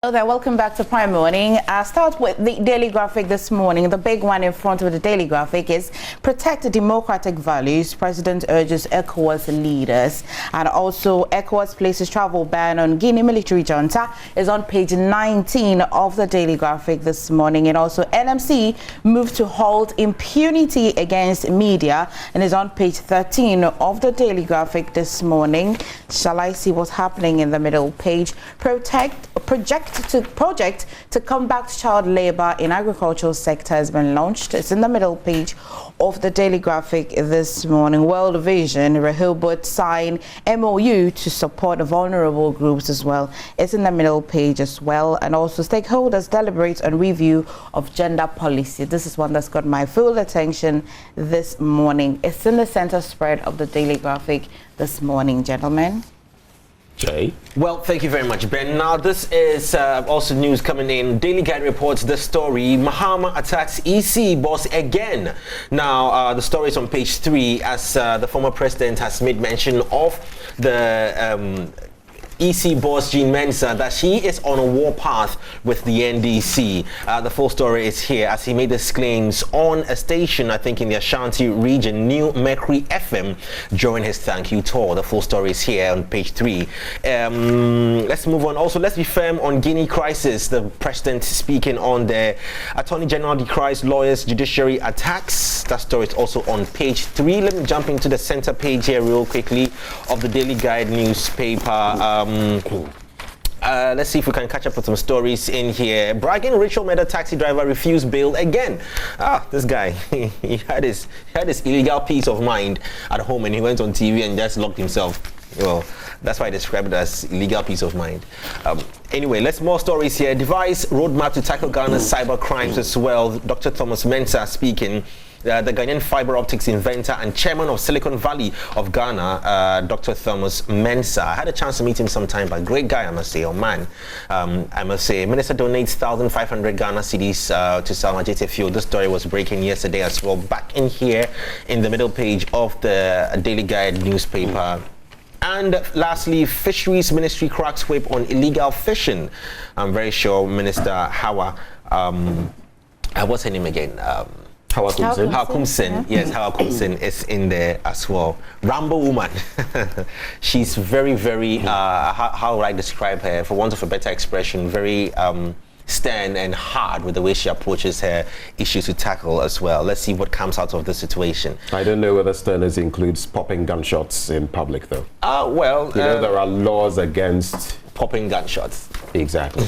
Hello there, welcome back to Prime Morning. I'll start with the daily graphic this morning. The big one in front of the daily graphic is protect democratic values. President urges ECOWAS leaders. And also ECOWAS places travel ban on Guinea military junta is on page 19 of the daily graphic this morning. And also NMC moved to halt impunity against media and is on page 13 of the daily graphic this morning. Shall I see what's happening in the middle page? Project to combat child labor in agricultural sector has been launched. It's in the middle page of the daily graphic this morning. World Vision, Rehoboth sign MOU to support vulnerable groups as well. It's in the middle page as well. And also stakeholders deliberate on review of gender policy. This is one that's got my full attention this morning. It's in the center spread of the daily graphic this morning, gentlemen. Jay. Well, thank you very much, Ben. Now, this is also news coming in. Daily Guide reports the story. Mahama attacks EC boss again. Now, the story is on page 3 as the former president has made mention of the EC boss Jean Mensa that she is on a war path with the NDC. The full story is here as he made these claims on a station, I think in the Ashanti region, New Mercury FM, during his thank you tour. The full story is here on page 3. Let's move on. Also, let's be firm on Guinea crisis. The president speaking on the Attorney General decries lawyers judiciary attacks. That story is also on page 3. Let me jump into the center page here real quickly of the Daily Guide newspaper. Let's see if we can catch up with some stories in here. Bragging ritual murder taxi driver refused bail again. This guy, he had his illegal peace of mind at home and he went on TV and just locked himself. Well, that's why I described it as illegal peace of mind. Anyway, let's more stories here. Devise roadmap to tackle Ghana's cyber crimes as well. Dr. Thomas Mensah speaking. The Ghanaian fiber optics inventor and chairman of Silicon Valley of Ghana, Dr. Thomas Mensah. I had a chance to meet him sometime, but great guy, I must say, or man, I must say. Minister donates 1,500 Ghana cedis to Salmajete Field. This story was breaking yesterday as well. Back in here in the middle page of the Daily Guide newspaper. And lastly, Fisheries Ministry cracks whip on illegal fishing. I'm very sure Minister Hawa, what's her name again? Hawa Kumsin, yes, Hawa Kumsin is in there as well. Rambo woman. She's very, very, how would I describe her, for want of a better expression, very stern and hard with the way she approaches her issues to tackle as well. Let's see what comes out of the situation. I don't know whether sternness includes popping gunshots in public, though. Well, you know, there are laws against popping gunshots. Exactly.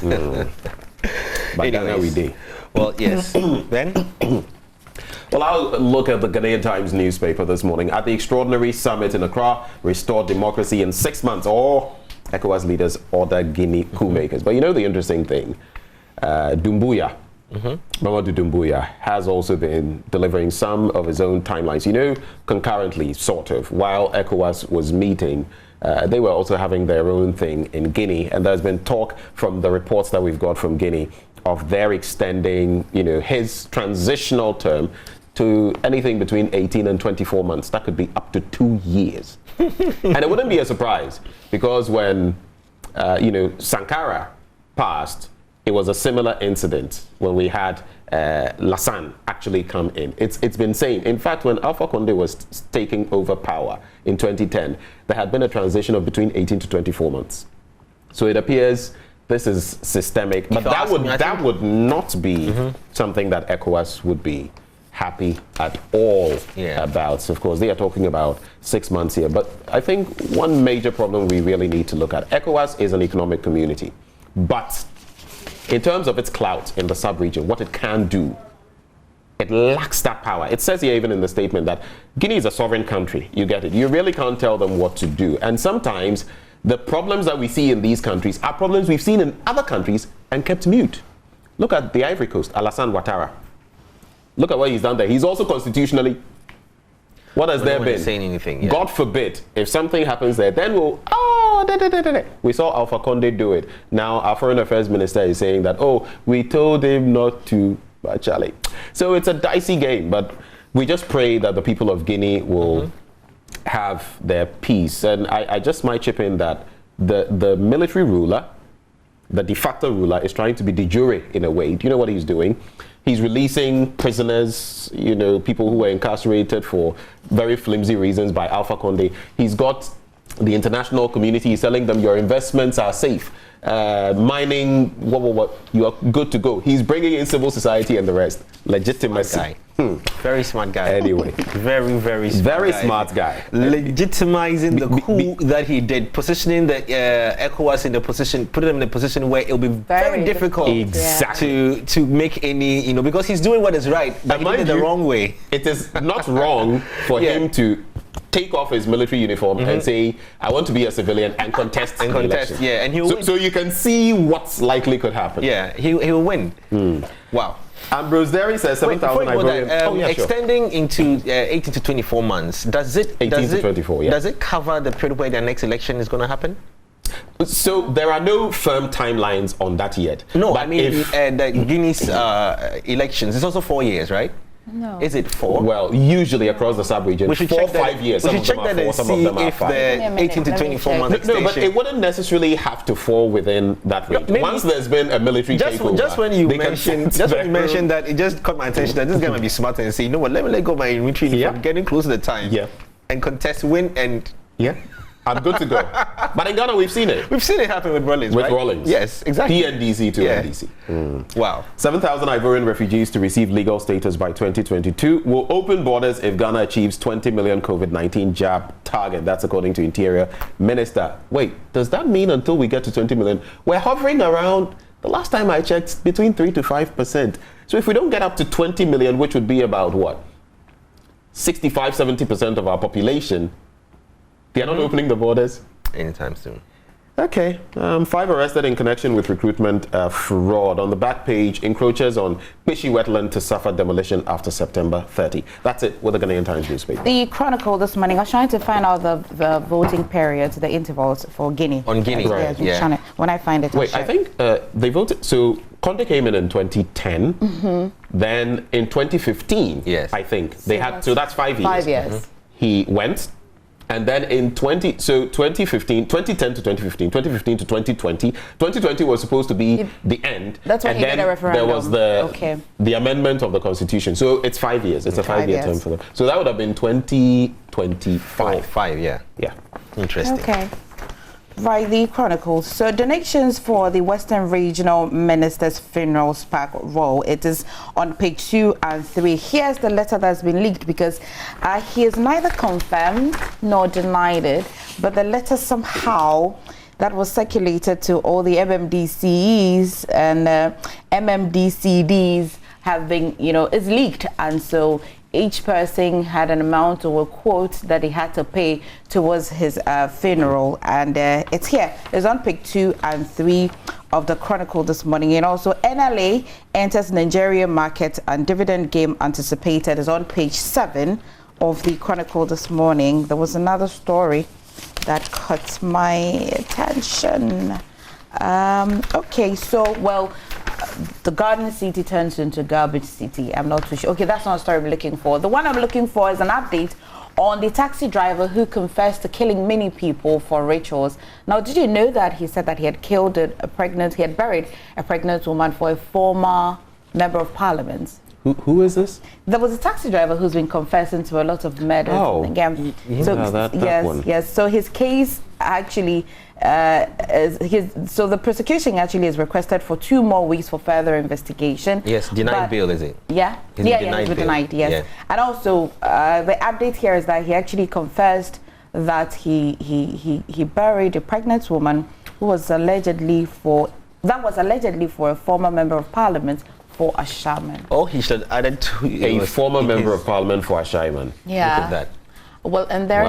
But Ghana we do. Well, yes. Ben? Well, I'll look at the Ghanaian Times newspaper this morning. At the extraordinary summit in Accra, restore democracy in 6 months. Or ECOWAS leaders order Guinea coup makers. But you know the interesting thing? Doumbouya, Mamadou Doumbouya, has also been delivering some of his own timelines. You know, concurrently, sort of, while ECOWAS was meeting, they were also having their own thing in Guinea. And there's been talk from the reports that we've got from Guinea of their extending, you know, his transitional term to anything between 18 and 24 months. That could be up to 2 years. And it wouldn't be a surprise because when, you know, Sankara passed, it was a similar incident when we had Lassane actually come in. It's been saying, in fact, when Alpha Condé was taking over power in 2010, there had been a transition of between 18 to 24 months. So it appears this is systemic, but that would not be something that ECOWAS would be happy at all about. So of course, they are talking about 6 months here. But I think one major problem we really need to look at, ECOWAS is an economic community, but in terms of its clout in the sub-region, what it can do, it lacks that power. It says here even in the statement that Guinea is a sovereign country. You get it. You really can't tell them what to do. And sometimes the problems that we see in these countries are problems we've seen in other countries and kept mute. Look at the Ivory Coast, Alassane Ouattara. Look at what he's done there. He's also constitutionally, what has there been? Saying anything, yeah. God forbid, if something happens there, then we'll, We saw Alpha Condé do it. Now our foreign affairs minister is saying that, we told him not to, Charlie. So it's a dicey game, but we just pray that the people of Guinea will have their peace. And I just might chip in that the military ruler the de facto ruler, is trying to be de jure in a way. Do you know what he's doing? He's releasing prisoners, people who were incarcerated for very flimsy reasons by Alpha Conde. He's got the international community. He's telling them your investments are safe. Mining, what, you are good to go. He's bringing in civil society and the rest. Legitimacy. Very smart guy. Anyway. Very, very smart guy. Legitimizing the coup that he did, positioning the ECOWAS in the position, putting them in a position where it'll be very difficult to make any, because he's doing what is right, but he did it the wrong way. It is not wrong for him to take off his military uniform and say, I want to be a civilian and contest the election. Yeah, and he'll win. So you can see what's likely could happen. Yeah, he'll win. Wow. Ambrose Derry says 7,000 Ivorian. Extending into 18 to 24 months, does it 18 to 24, yeah. Does it cover the period where the next election is going to happen? So there are no firm timelines on that yet. No, but I mean the Guinea's elections. It's also 4 years, right? No. Is it 4? Well, usually across the sub-region, 4 5 years. We should check that and see if the 18 to 24 months extension. No, but it wouldn't necessarily have to fall within that range. Once there's been a military takeover. Just when you mentioned that, it just caught my attention that this guy might be smart and say, you know what, let me let go my military uniform, getting close to the time, and contest, win, and I'm good to go. But in Ghana, we've seen it. We've seen it happen with Rawlings, right? Rawlings. Yes, exactly. PNDC to NDC. Wow. 7,000 Ivorian refugees to receive legal status by 2022 will open borders if Ghana achieves 20 million COVID-19 jab target. That's according to Interior Minister. Wait, does that mean until we get to 20 million? We're hovering around, the last time I checked, between 3 to 5%. So if we don't get up to 20 million, which would be about what? 65-70% of our population, they are not opening the borders anytime soon. Okay. 5 arrested in connection with recruitment fraud. On the back page, encroachers on Pishi wetland to suffer demolition after September 30. That's it with the Ghanaian Times newspaper. The Chronicle this morning, I was trying to find out the voting periods, the intervals for Guinea. On Guinea, right. When I find it. Wait, I think they voted. So Conde came in 2010. Then in 2015, I think they had. So that's 5 years. 5 years. He went. And then in 2010 to 2015, 2015 to 2020, 2020 was supposed to be the end. That's when he did a referendum. There was the amendment of the constitution. So it's 5 years. It's a 5-year term for them. So that would have been 2025. 5, yeah. Interesting. Okay. Right, the Chronicle. So donations for the Western Regional Minister's funeral spark roll. It is on page 2 and 3. Here's the letter that's been leaked because he has neither confirmed nor denied it, but the letter somehow that was circulated to all the MMDCEs and MMDCDs have been, is leaked, and so each person had an amount or a quote that he had to pay towards his funeral, and it's here. It's on page 2 and 3 of the Chronicle this morning. And also NLA enters Nigeria market and dividend game anticipated is on page 7 of the Chronicle this morning. There was another story that caught my attention. Okay, so the garden city turns into garbage city. I'm not too sure. Okay, that's not a story I'm looking for. The one I'm looking for is an update on the taxi driver who confessed to killing many people for rituals. Now, did you know that he said that he had buried a pregnant woman for a former member of parliament? Who is this? There was a taxi driver who's been confessing to a lot of murders. Oh, that one. Yes. So his case actually, so the prosecution actually is requested for 2 more weeks for further investigation. Yes, denied bail, is it? Yeah. He's been denied. Yes. Yeah. And also, the update here is that he actually confessed that he buried a pregnant woman who was allegedly for a former member of parliament for a shaman. Oh, he should add it to a former member of parliament for a shaman. Yeah. Look at that. Well, and there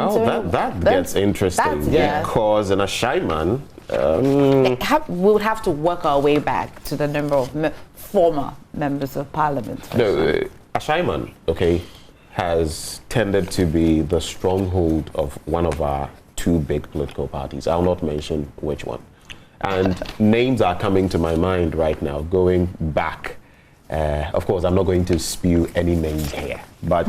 that gets interesting because in a shaman, we would have to work our way back to the number of former members of parliament. No, a shaman, has tended to be the stronghold of one of our 2 big political parties. I'll not mention which one. And names are coming to my mind right now, going back. Of course, I'm not going to spew any names here, but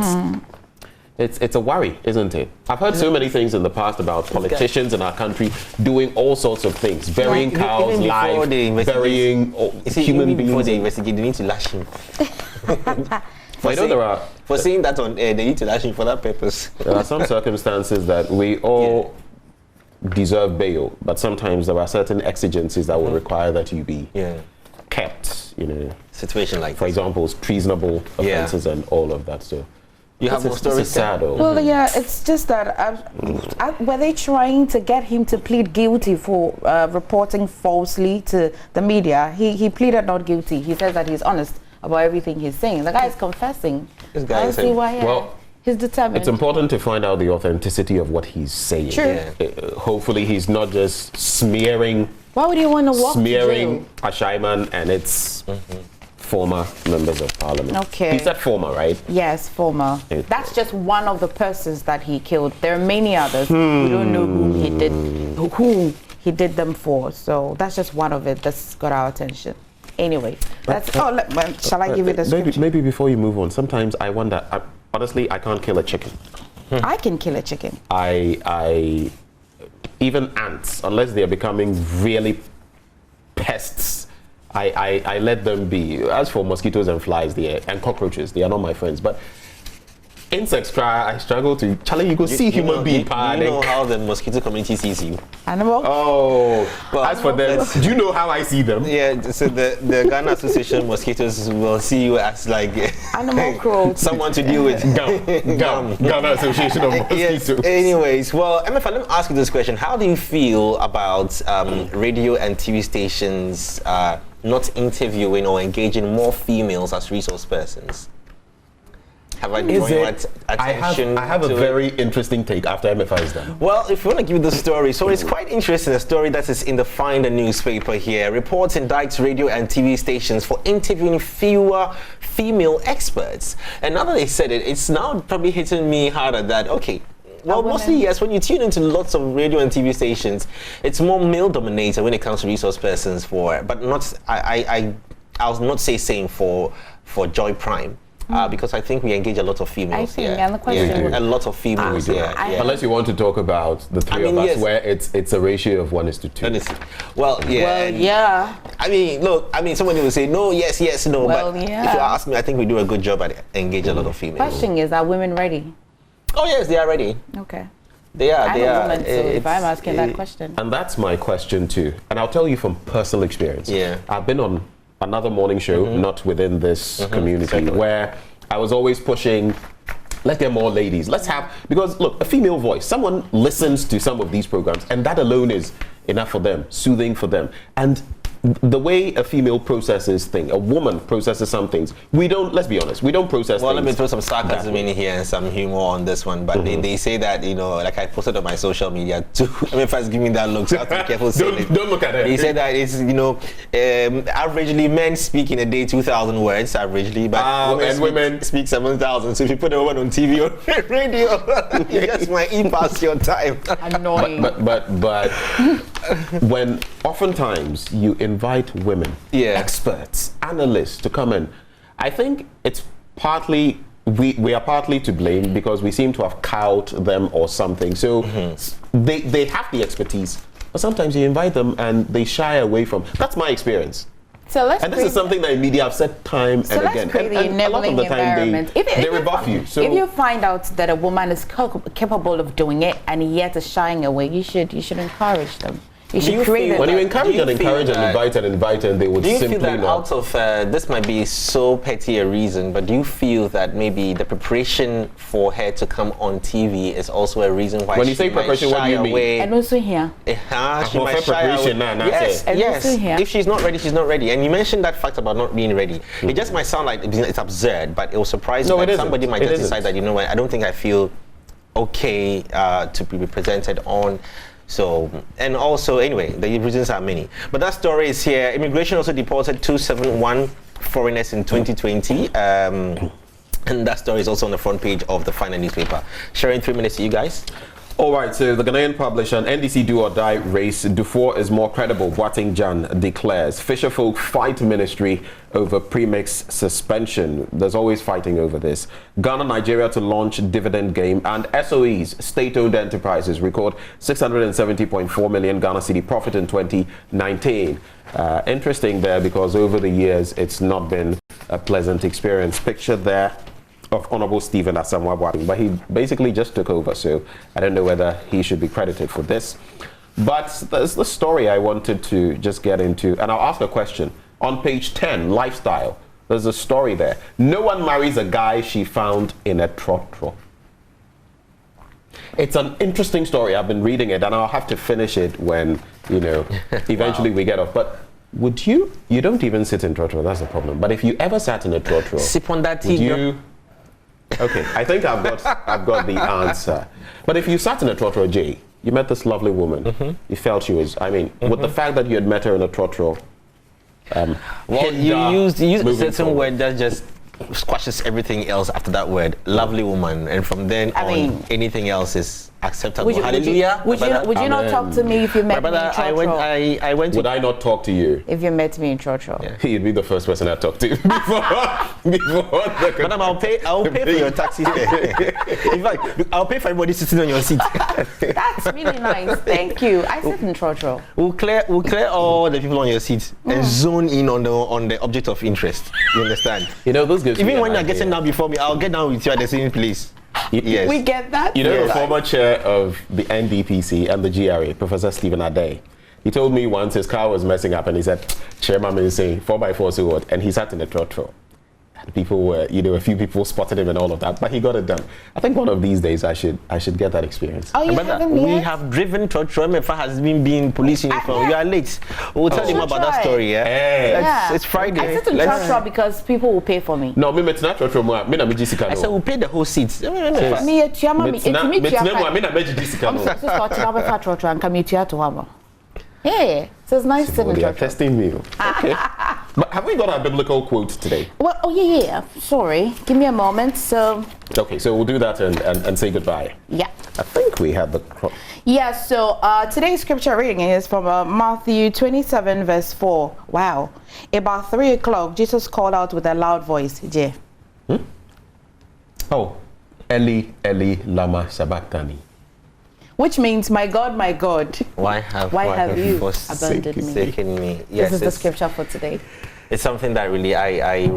it's a worry, isn't it? I've heard so many things in the past about politicians in our country doing all sorts of things, burying cows live, burying human beings. Before they investigate, they need to lash him. For saying that on air, they need to lash him for that purpose. There are some circumstances that we all deserve bail, but sometimes there are certain exigencies that will require that you be kept, Situation like, for example, treasonable offenses and all of that. So you have more stories. It's sad. Well, yeah, it's just that were they trying to get him to plead guilty for reporting falsely to the media? He pleaded not guilty. He says that he's honest about everything he's saying. The guy is confessing. This guy is see why. Well, he's determined. it's important to find out the authenticity of what he's saying. True. Hopefully, he's not just smearing. Why would you want to walk smearing to jail? Ashaiman and its former members of parliament. Okay. He said former, right? Yes, former. That's just one of the persons that he killed. There are many others. We don't know who he did them for. So that's just one of it that's got our attention. Anyway, that's shall I give you the scripture? Maybe before you move on, sometimes I wonder. Honestly, I can't kill a chicken. I can kill a chicken. I even ants, unless they are becoming really pests, I let them be. As for mosquitoes and flies, and cockroaches, they are not my friends. But insects, I struggle to. Charlie, you go see human being. You know how the mosquito community sees you. Animal. Oh, but as for them, do you know how I see them? Yeah, so the Ghana Association mosquitoes will see you as like animal cruelty. Someone to deal with. Ghana Association of Mosquitoes. Yes. Anyways, well, MFA, let me ask you this question: how do you feel about radio and TV stations not interviewing or engaging more females as resource persons? Have I drawn your attention? I have a very interesting take after MFI is done. Well, if you want to give you the story, so it's quite interesting. A story that is in the Finder newspaper here. Reports indicts radio and TV stations for interviewing fewer female experts. And now that they said it, it's now probably hitting me harder that, okay, well, mostly yes, when you tune into lots of radio and TV stations, it's more male dominated when it comes to resource persons but not, I'll not say same for Joy Prime. Because I think we engage a lot of females here. And the question a lot of females here. Unless you want to talk about the three of us, where it's a ratio of 1:2. Well, yeah. I mean, look. Somebody will say no, yes, no. Well, but if you ask me, I think we do a good job at engaging a lot of females. Question is, are women ready? Oh yes, they are ready. Okay. They are. I'm a woman, so if I'm asking that question. And that's my question too. And I'll tell you from personal experience. Yeah. I've been on another morning show, not within this community, where I was always pushing, let's get more ladies. Let's have, because look, a female voice, someone listens to some of these programs and that alone is enough for them, soothing for them. And the way a female processes things, a woman processes some things, let's be honest, we don't process Well, things. let me throw some sarcasm in here and some humor on this one, but they say that, like I posted on my social media too, first give me that look, so I have to be careful saying it. Don't look at it. They say that it's, averagely men speak in a day 2,000 words, averagely, but women speak 7,000, so if you put a woman on TV or radio, you just might eat past your time. Annoying. But when oftentimes you invite women, experts, analysts to come in, I think it's partly, we are partly to blame because we seem to have cowed them or something. So they have the expertise, but sometimes you invite them and they shy away from. That's my experience. So and this is something that in media I've said time and again. And a lot of the time they rebuff you. So if you find out that a woman is capable of doing it and yet is shying away, you should encourage them. You should create when you encourage and invite and they would simply not. Do you feel that out of, this might be so petty a reason, but do you feel that maybe the preparation for her to come on TV is also a reason why when you say preparation, what do you mean? And also here. She might shy away. Yes. If she's not ready, she's not ready. And you mentioned that fact about not being ready. It just might sound like it's absurd, but it will surprise you that somebody might just decide that, I don't think I feel okay to be represented on. So, and also, anyway, the reasons are many. But that story is here. Immigration also deported 271 foreigners in 2020. And that story is also on the front page of the Finder newspaper. Sharing 3 minutes to you guys. All right, so the Ghanaian publisher, NDC do or die race, Dufour is more credible, Boateng Jan declares. Fisherfolk fight ministry over premix suspension. There's always fighting over this. Ghana, Nigeria to launch dividend game, and SOEs, state-owned enterprises, record 670.4 million Ghana cedi profit in 2019. Interesting there because over the years, it's not been a pleasant experience. Picture there of Honorable Stephen Asamoah Boateng, but he basically just took over, so I don't know whether he should be credited for this. But there's the story I wanted to just get into, and I'll ask a question. On page 10, lifestyle, there's a story there. No one marries a guy she found in a trotro. It's an interesting story. I've been reading it, and I'll have to finish it when, eventually we get off. But would you don't even sit in trotro, that's the problem. But if you ever sat in a trotro, sip on that tea. Okay, I think I've got the answer. But if you sat in a trotro, Jay, you met this lovely woman, you felt she was, with the fact that you had met her in a trotro, well, you used a certain word that just squashes everything else after that word, lovely woman, and from then on, anything else is acceptable. Hallelujah. Would you not talk to me if you met me in trotro? I went to... Would I not talk to you? If you met me in trotro? Yeah. You'd be the first person I'd talk to before Madam, I'll pay for your taxi fare. In fact, I'll pay for everybody sitting on your seat. That's really nice, thank you. I sit in trotro. We'll clear all the people on your seat and zone in on the object of interest. You understand? Those gives even when you're getting down before me, I'll get down with you at the same place. Yes. We get that. The former chair of the NDPC and the GRA, Professor Stephen Adey, he told me once his car was messing up and he said, Chairman is saying 4x4 so what? And he sat in the trotro. And people were, a few people spotted him and all of that, but he got it done. I think one of these days I should get that experience. Oh, you haven't we yet? have driven trotro. MFA has been police uniform. You are late. We'll tell him about that story. Yeah. It's Friday. I sit in trotro because people will pay for me. No, me it's not trotro. I said we'll pay the whole seats. Yeah, so it's nice to they are testing me. Okay. But have we got our biblical quote today? Well, yeah. Sorry. Give me a moment. So. Okay, so we'll do that and say goodbye. Yeah. I think we had the... Yeah, so today's scripture reading is from Matthew 27, verse 4. Wow. About 3 o'clock, Jesus called out with a loud voice. Jay. Oh, Eli, Eli, lama sabachthani. Which means, my God, why have you forsaken me? Yes, this is the scripture for today. It's something that really I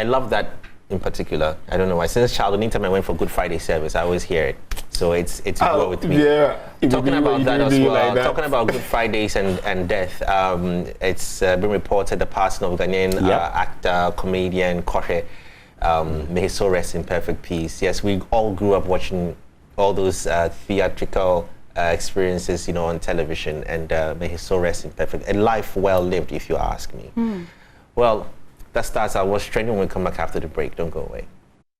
love that in particular. I don't know why. Since childhood, anytime I went for Good Friday service, I always hear it. So it's grow with me. Yeah. Talking about that as well. Talking about Good Fridays and death. It's been reported the passing of Ghanaian actor, comedian, Kohe. May his soul rest in perfect peace. Yes, we all grew up watching all those theatrical experiences, on television, and may his soul rest in perfect, a life well lived, if you ask me. Well, that starts out what's trending when we come back after the break. Don't go away.